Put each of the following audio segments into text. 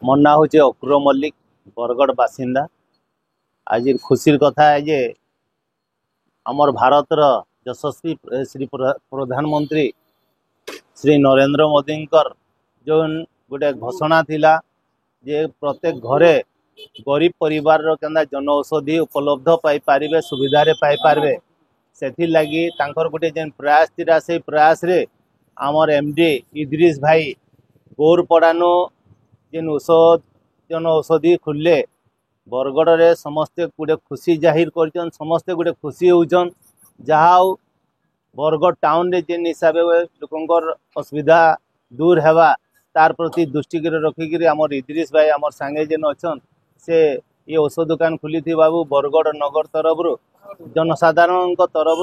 मोर ना हूँ अक्रूर मल्लिक बरगढ़ बासिंदा। आज खुशी कथा है जे आमर भारतर यशस्वी श्री प्रधानमंत्री श्री नरेंद्र मोदी जो गोटे घोषणा थिला जे प्रत्येक घरे गरीब परिवार केंदा जन औषधि उपलब्ध पाई पारिबे सुविधा रे पाई पारबे सेथि लगी तांकर गोटे जेन प्रयास थिला से प्रयास रे आमर एमडी इद्रिस भाई गौरपड़ानु जेन जन औषधि खुलले बरगढ़ रे समस्ते गोटे खुशी जाहिर कर समस्ते गोटे खुशी होचन जहा बरगढ़ टाउन रे जेन हिसाब लोकंकर असुविधा दूर हेबा तार प्रति दृष्टि रखिक आमर इद्रिस भाई आमर सांगे जेन अच्छन से ये औषध दुकान खुली थी बाबू बरगढ़ नगर तरफ जनसाधारण तरफ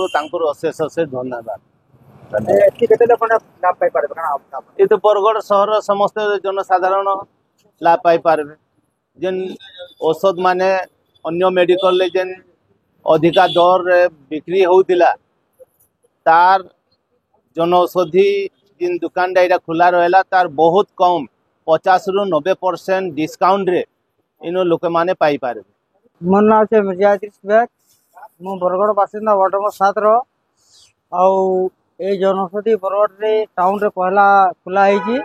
अशेष अशेष धन्यवाद। ये तो बरगढ़ सहर समस्त जनसाधारण लाभ पाई पारबे जेन औषध माने अन्य मेडिकल जेन अधिका दर रे बिक्री होउतिला तार जन औषधि जिन दुकान डा खुला रहला तार बहुत कम 50 रु 90% डिस्काउंट रे इनो लोक माने पाई पारबे। मोर नाम से मिर्जा इद्रिस बेग मु बरगढ़ बासिंदा वार्ड नंबर 7 रो आउ ए जनौषधि बरगढ़ रे टाउन रे पहला खुला है जी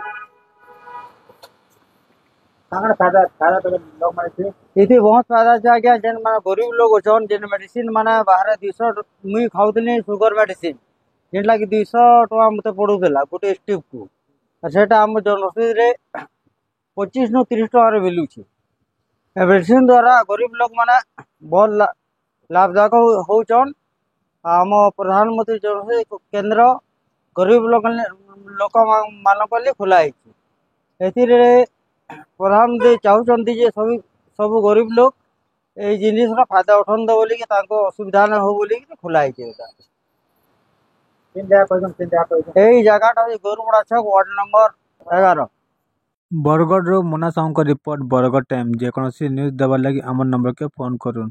फायदा तो लोग माने इति बहुत फायदा छै आज्ञा जेन माने गरीब लोग छन जेन मेडिसिन माने बाहर 200 मुई खाउतनी शुगर मेडिसिन जेन लागी 200 टका मते पडुला गोटे स्टिप को सेटा हम जनौषधि रे 25 नु 30 टका रे वैल्यू छै मेडिसिन द्वारा गरीब लोग माने बहुत लाभदायक होचन। आम प्रधानमंत्री जनौषधि केंद्र गरीब लोक मानक लिए खुला है प्रधानमंत्री चाहते जे सब गरीब लोग ये जिनिस फायदा उठान बोलिक असुविधा न हो बोलिक खुला है जगह गौरपड़ा छक वार्ड नंबर 11 बरगढ़ रो मोना साहू का रिपोर्ट बरगढ़ टाइम जेकोसी न्यूज देवार लगी आम नंबर के फोन करूँ।